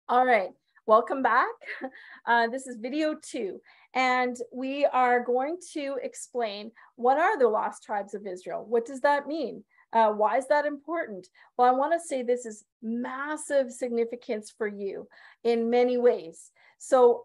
All right, welcome back. This is video 2, and we are going to explain what are the lost tribes of Israel? What does that mean? Why is that important? Well, I want to say this is massive significance for you in many ways. So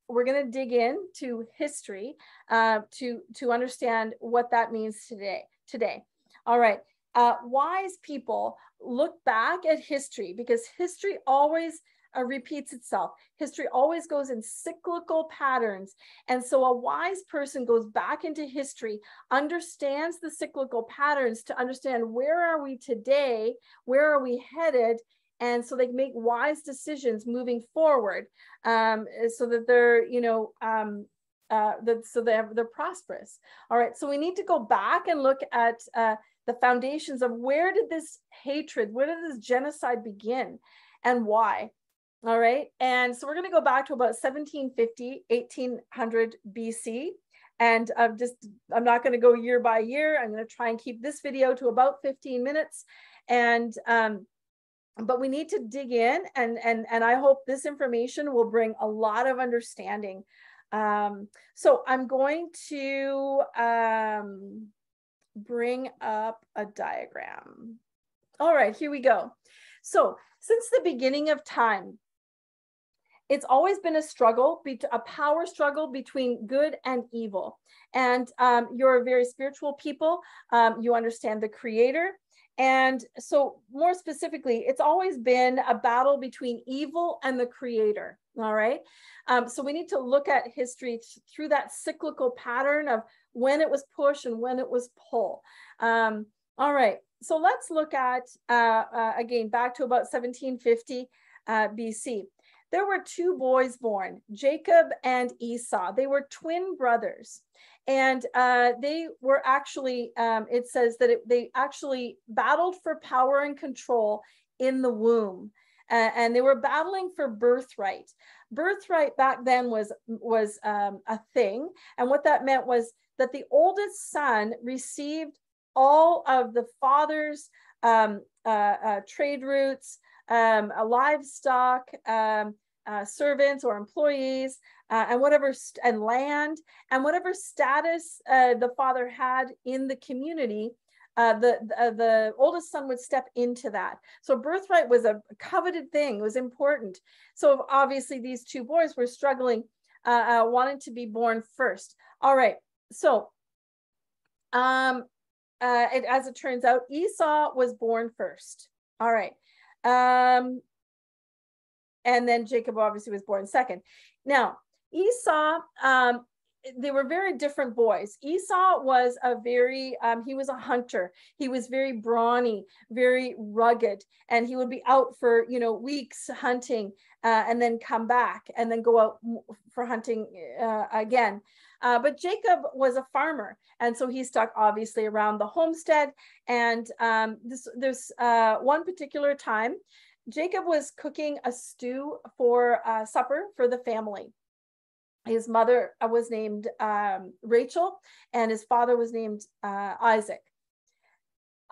we're going to dig into history to understand what that means today. All right. Wise people look back at history because history always repeats itself. History always goes in cyclical patterns. And so a wise person goes back into history, understands the cyclical patterns to understand where are we today, where are we headed, and so they make wise decisions moving forward, so that they're, they're prosperous. All right, so we need to go back and look at the foundations of where did this hatred, where did this genocide begin, and why. All right. And so we're going to go back to about 1750, 1800 BC. And I'm not going to go year by year. I'm going to try and keep this video to about 15 minutes. And, but we need to dig in, and I hope this information will bring a lot of understanding. So I'm going to bring up a diagram. All right, here we go. So since the beginning of time, it's always been a struggle, a power struggle between good and evil. And you're a very spiritual people. You understand the Creator. And so more specifically, it's always been a battle between evil and the Creator. All right. So we need to look at history through that cyclical pattern of when it was push and when it was pull. All right. So let's look at, again, back to about 1750 BC. There were two boys born, Jacob and Esau. They were twin brothers. And they were actually, it says that they actually battled for power and control in the womb. And they were battling for birthright. Birthright back then was a thing. And what that meant was that the oldest son received all of the father's trade routes, livestock, servants or employees, and and land, and whatever status the father had in the community, the oldest son would step into that. So birthright was a coveted thing. It was important. So obviously these two boys were struggling, wanting to be born first. All right. So as it turns out, Esau was born first. All right. And then Jacob obviously was born second. Now, Esau, they were very different boys. Esau was he was a hunter. He was very brawny, very rugged, and he would be out for, weeks hunting, and then come back and then go out for hunting again. But Jacob was a farmer, and so he stuck obviously around the homestead. And there's one particular time, Jacob was cooking a stew for supper for the family. His mother was named Rachel, and his father was named Isaac.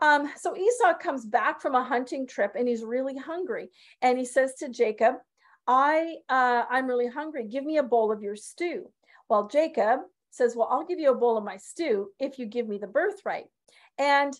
So Esau comes back from a hunting trip, and he's really hungry. And he says to Jacob, I'm really hungry. Give me a bowl of your stew. Well, Jacob says, well, I'll give you a bowl of my stew if you give me the birthright. And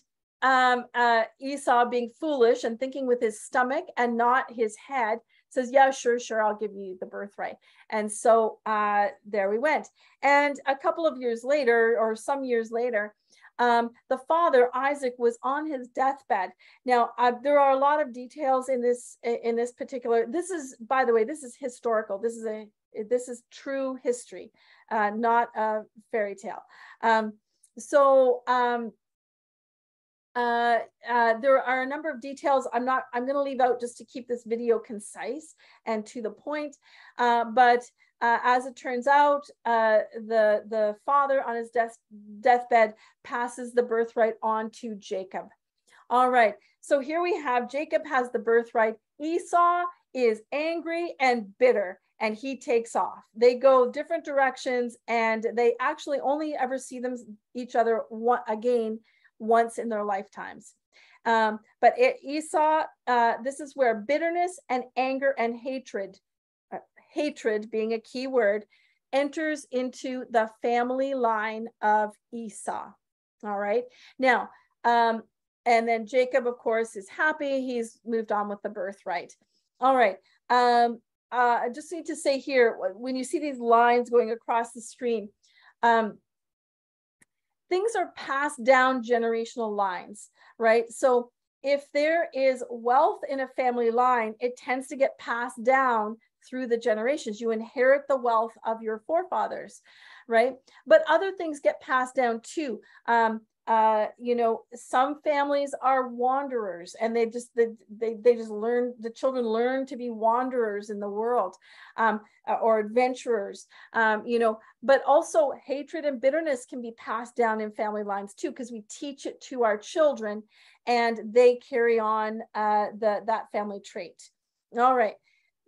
Esau, being foolish and thinking with his stomach and not his head, says, yeah, sure, I'll give you the birthright. And so there we went. And a couple of years later, or some years later, the father, Isaac, was on his deathbed. Now, there are a lot of details in this particular, this is, by the way, this is historical. This is true history, not a fairy tale. There are a number of details I'm going to leave out just to keep this video concise and to the point. But as it turns out, the father on his deathbed passes the birthright on to Jacob. All right, so here we have Jacob has the birthright. Esau is angry and bitter, and he takes off. They go different directions, and they actually only ever see each other again once in their lifetimes. But Esau, this is where bitterness and anger and hatred, hatred being a key word, enters into the family line of Esau. All right. Now, and then Jacob, of course, is happy. He's moved on with the birthright. All right. I just need to say here, when you see these lines going across the screen, things are passed down generational lines, right? So if there is wealth in a family line, it tends to get passed down through the generations. You inherit the wealth of your forefathers, right? But other things get passed down too. You know, some families are wanderers, and they just learn, the children learn to be wanderers in the world, or adventurers, you know. But also hatred and bitterness can be passed down in family lines too, because we teach it to our children and they carry on that family trait. All right.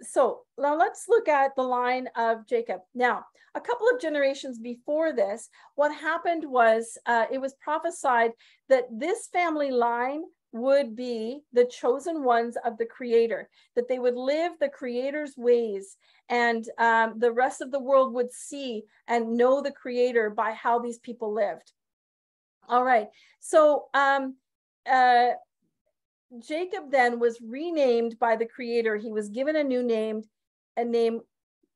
So now let's look at the line of Jacob. Now, a couple of generations before this, what happened was it was prophesied that this family line would be the chosen ones of the Creator, that they would live the Creator's ways, and the rest of the world would see and know the Creator by how these people lived. All right. So Jacob then was renamed by the Creator. He was given a new name, a name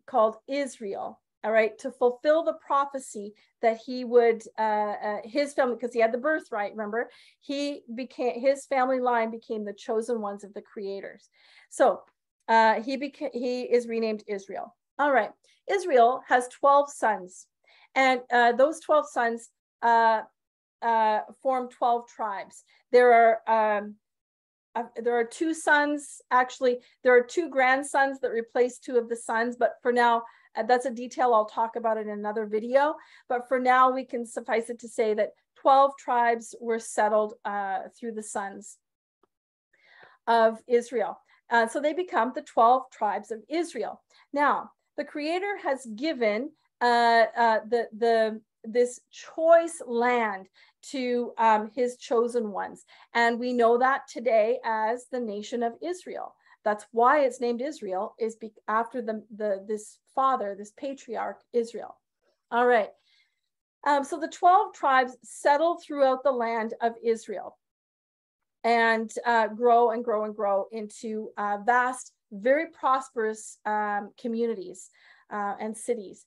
called Israel, all right, to fulfill the prophecy that he would, his family, because he had the birthright, remember, his family line became the chosen ones of the Creators. So he is renamed Israel. All right, Israel has 12 sons, and those 12 sons form 12 tribes. There are two sons, actually, there are two grandsons that replace two of the sons, but for now, that's a detail I'll talk about in another video. But for now, we can suffice it to say that 12 tribes were settled through the sons of Israel. So they become the 12 tribes of Israel. Now, the Creator has given this choice land to his chosen ones. And we know that today as the nation of Israel. That's why it's named Israel, is after this father, this patriarch, Israel. All right. So the 12 tribes settled throughout the land of Israel and grow and grow and grow into vast, very prosperous communities and cities.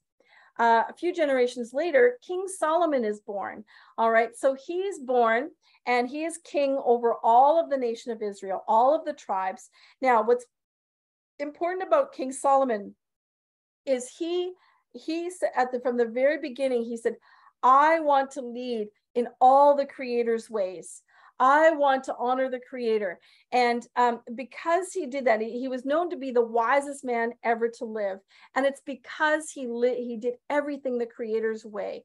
A few generations later, King Solomon is born. All right, so he's born and he is king over all of the nation of Israel, all of the tribes. Now, what's important about King Solomon is he from the very beginning, he said, I want to lead in all the Creator's ways. I want to honor the Creator. And because he did that, he was known to be the wisest man ever to live. And it's because he did everything the Creator's way.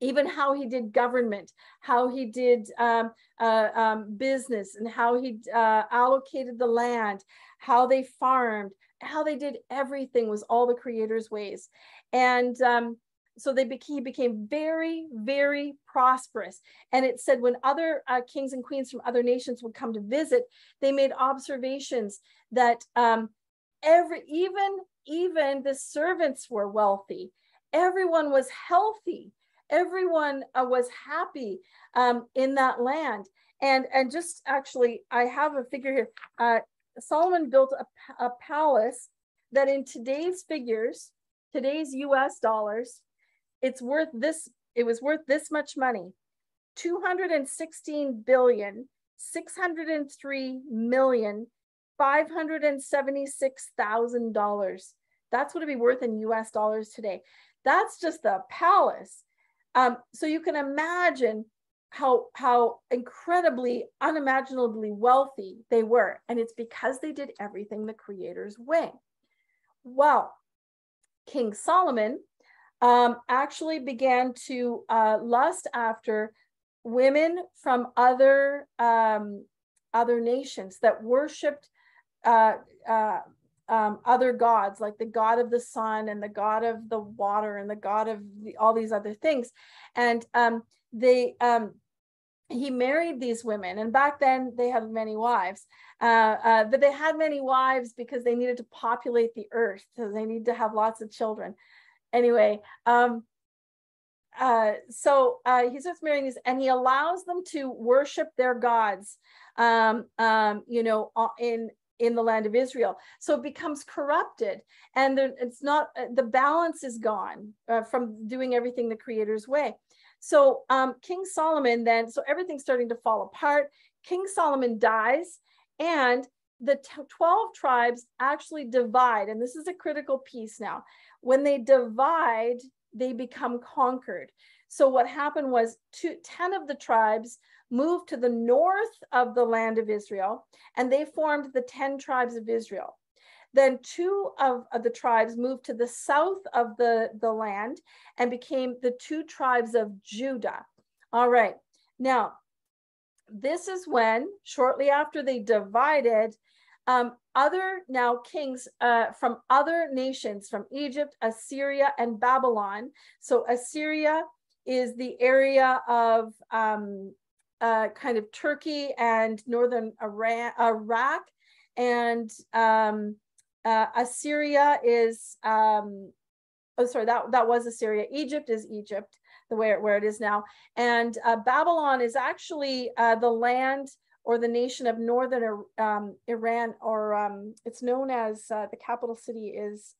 Even how he did government, how he did business, and how he allocated the land, how they farmed, how they did everything was all the Creator's ways. And so he became very, very prosperous. And it said when other kings and queens from other nations would come to visit, they made observations that even the servants were wealthy. Everyone was healthy. Everyone was happy in that land. And just actually, I have a figure here. Solomon built a palace that in today's figures, today's US dollars, it was worth this much money, $216,603,576,000. That's what it'd be worth in US dollars today. That's just the palace. So you can imagine how incredibly, unimaginably wealthy they were. And it's because they did everything the Creator's way. Well, King Solomon actually began to lust after women from other nations that worshipped other gods, like the god of the sun and the god of the water and the god of all these other things. And he married these women, and back then they had many wives, but they had many wives because they needed to populate the earth, so they need to have lots of children. Anyway, so he starts marrying these, and he allows them to worship their gods, you know, in the land of Israel. So it becomes corrupted, and it's not, the balance is gone from doing everything the Creator's way. So King Solomon then, so everything's starting to fall apart. King Solomon dies, and the 12 tribes actually divide. And this is a critical piece now. When they divide, they become conquered. So what happened was 10 of the tribes moved to the north of the land of Israel, and they formed the 10 tribes of Israel. Then 2 of the tribes moved to the south of the land and became the 2 tribes of Judah. All right. Now, this is when, shortly after they divided, other now kings from other nations, from Egypt, Assyria, and Babylon. So Assyria is the area of kind of Turkey and northern Iraq, and Assyria is, oh, sorry, that was Assyria. Egypt is Egypt, where it is now. And Babylon is actually the land or the nation of northern Iran, or it's known as, the capital city is,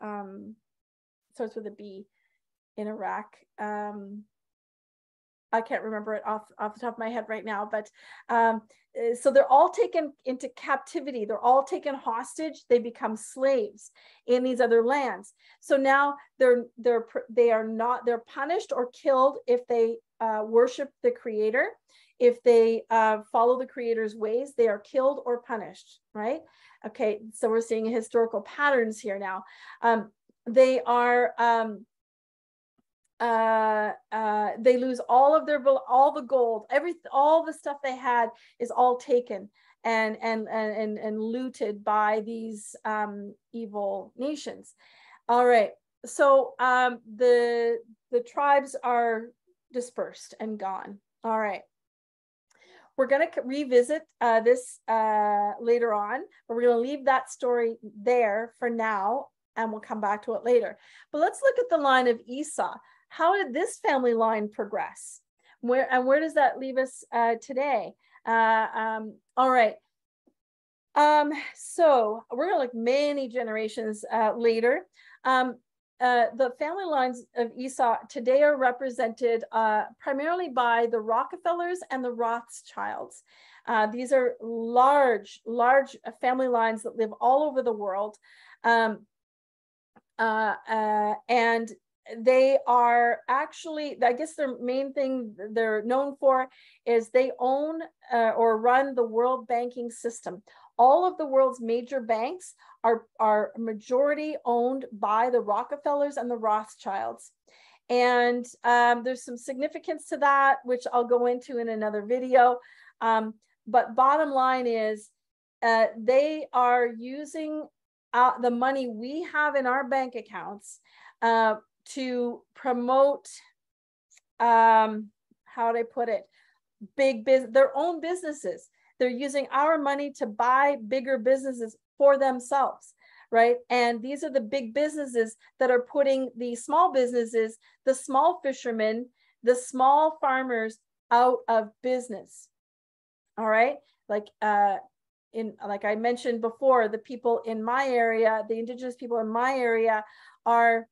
starts with a B, in Iraq. I can't remember it off the top of my head right now, but so they're all taken into captivity. They're all taken hostage. They become slaves in these other lands. So now they're punished or killed if they worship the Creator. If they follow the Creator's ways, they are killed or punished, right? Okay, so we're seeing historical patterns here now. They are they lose all of all the gold, all the stuff they had is all taken and looted by these evil nations. All right, so the tribes are dispersed and gone. All right, we're going to revisit this later on, but we're going to leave that story there for now, and we'll come back to it later. But let's look at the line of Esau. How did this family line progress? Where does that leave us today? All right. So we're going to look many generations later. The family lines of Esau today are represented primarily by the Rockefellers and the Rothschilds. These are large family lines that live all over the world. And they are actually, I guess their main thing they're known for is they own or run the world banking system. All of the world's major banks are majority owned by the Rockefellers and the Rothschilds. And there's some significance to that, which I'll go into in another video. But bottom line is they are using the money we have in our bank accounts to promote, how do I put it, their own businesses. They're using our money to buy bigger businesses for themselves, right? And these are the big businesses that are putting the small businesses, the small fishermen, the small farmers out of business. All right, like I mentioned before, the people in my area, the Indigenous people in my area are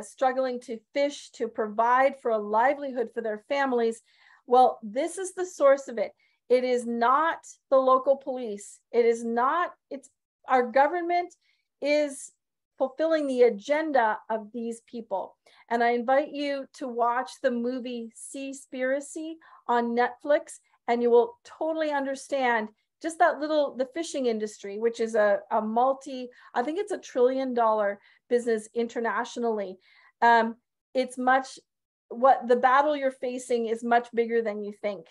struggling to fish, to provide for a livelihood for their families. Well, this is the source of it. It is not the local police. It is not, it's our government is fulfilling the agenda of these people. And I invite you to watch the movie Seaspiracy on Netflix, and you will totally understand just that the fishing industry, which is a I think it's $1 trillion business internationally. It's what the battle you're facing is much bigger than you think.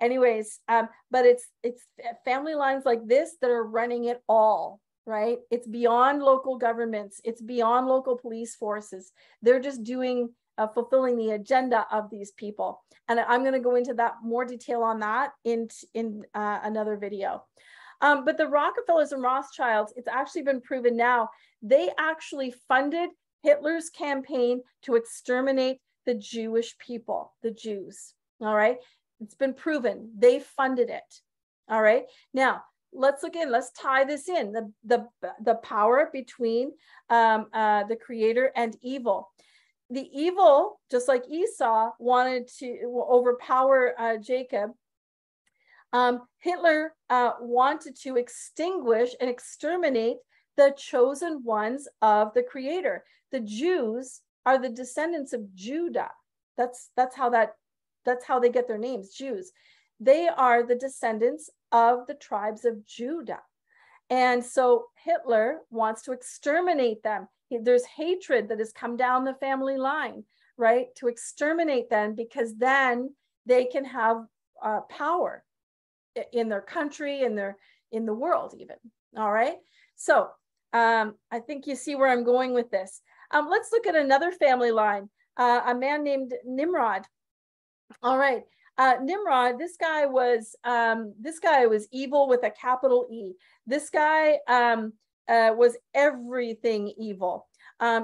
Anyways, but it's family lines like this that are running it all, right? It's beyond local governments. It's beyond local police forces. They're just doing fulfilling the agenda of these people. And I'm going to go into that more detail on that in another video. But the Rockefellers and Rothschilds, it's actually been proven now, they actually funded Hitler's campaign to exterminate the Jewish people, the Jews. All right. It's been proven. They funded it. All right. Now, let's look in. Let's tie this in. The power between the creator and evil. The evil, just like Esau wanted to overpower Jacob, Hitler wanted to extinguish and exterminate the chosen ones of the creator. The Jews are the descendants of Judah. That's how they get their names, Jews. They are the descendants of the tribes of Judah. And so Hitler wants to exterminate them. There's hatred that has come down the family line, right? To exterminate them, because then they can have power in their country, in the world even. All right. So I think you see where I'm going with this. Let's look at another family line, a man named Nimrod. All right. Nimrod, this guy was evil with a capital E. This guy was everything evil.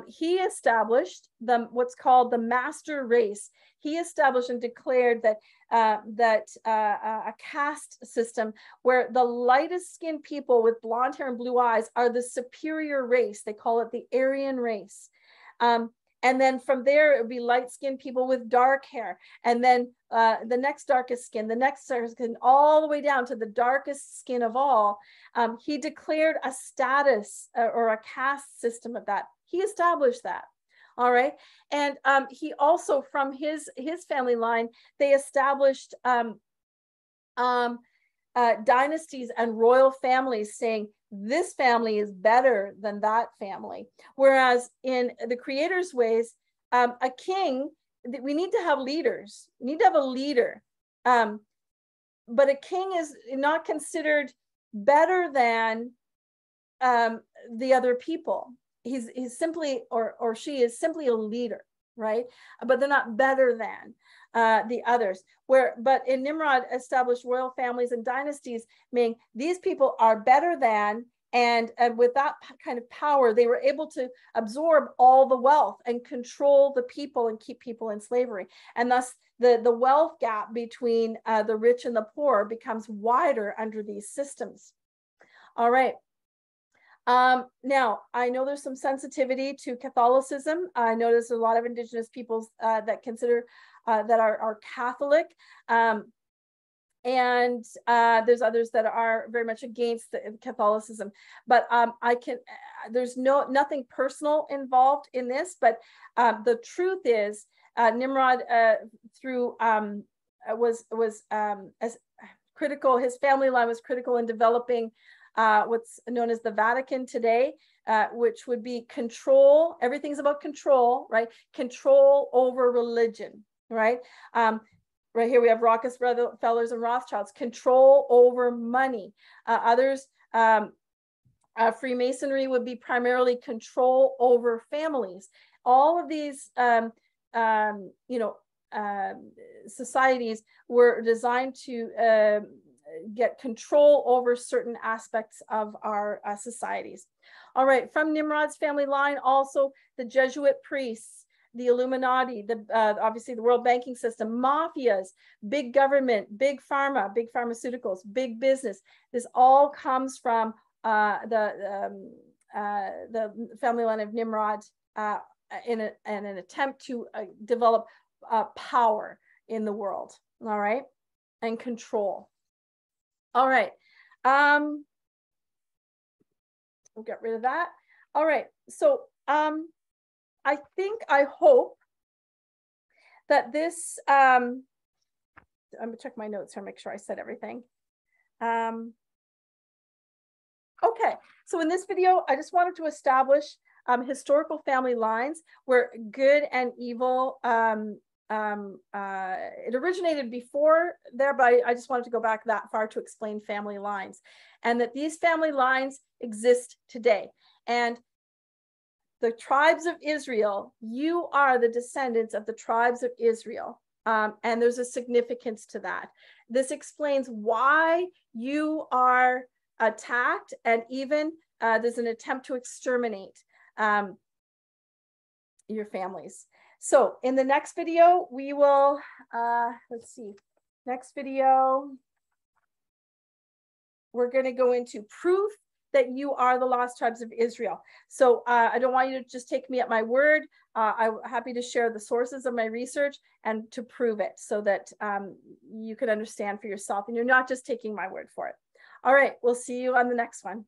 He established what's called the master race. He established and declared that a caste system where the lightest skinned people with blonde hair and blue eyes are the superior race. They call it the Aryan race. And then from there, it would be light-skinned people with dark hair. And then the next darkest skin, the next darkest skin, all the way down to the darkest skin of all. He declared a status or a caste system of that. He established that. All right. And he also, from his family line, they established dynasties and royal families, saying this family is better than that family. Whereas in the creator's ways, a king, we need to have leaders. We need to have a leader. But a king is not considered better than the other people. He's simply, or she is simply a leader, right? But they're not better than the others. But in Nimrod established royal families and dynasties, meaning these people are better than, and with that kind of power, they were able to absorb all the wealth and control the people and keep people in slavery. And thus the wealth gap between the rich and the poor becomes wider under these systems. All right. Now, I know there's some sensitivity to Catholicism. I know there's a lot of Indigenous peoples that consider that are Catholic, and there's others that are very much against Catholicism. But there's nothing personal involved in this. But the truth is, Nimrod was as critical. His family line was critical in developing what's known as the Vatican today, which would be control. Everything's about control, right? Control over religion, right? Right here we have Rockefellers and Rothschilds, control over money. Others, Freemasonry would be primarily control over families. All of these, societies were designed to get control over certain aspects of our societies. All right, from Nimrod's family line, also the Jesuit priests, the Illuminati, obviously the world banking system, mafias, big government, big pharma, big pharmaceuticals, big business. This all comes from the family line of Nimrod in an attempt to develop power in the world, all right, and control. All right, we'll get rid of that. All right, so I hope that this, I'm gonna check my notes here, make sure I said everything. Okay, so in this video, I just wanted to establish historical family lines where good and evil, it originated before there, but I just wanted to go back that far to explain family lines, and that these family lines exist today. And the tribes of Israel, you are the descendants of the tribes of Israel. And there's a significance to that. This explains why you are attacked, and even there's an attempt to exterminate your families. So in the next video, we will, let's see, next video, we're going to go into proof that you are the lost tribes of Israel. So I don't want you to just take me at my word. I'm happy to share the sources of my research and to prove it so that you can understand for yourself and you're not just taking my word for it. All right, we'll see you on the next one.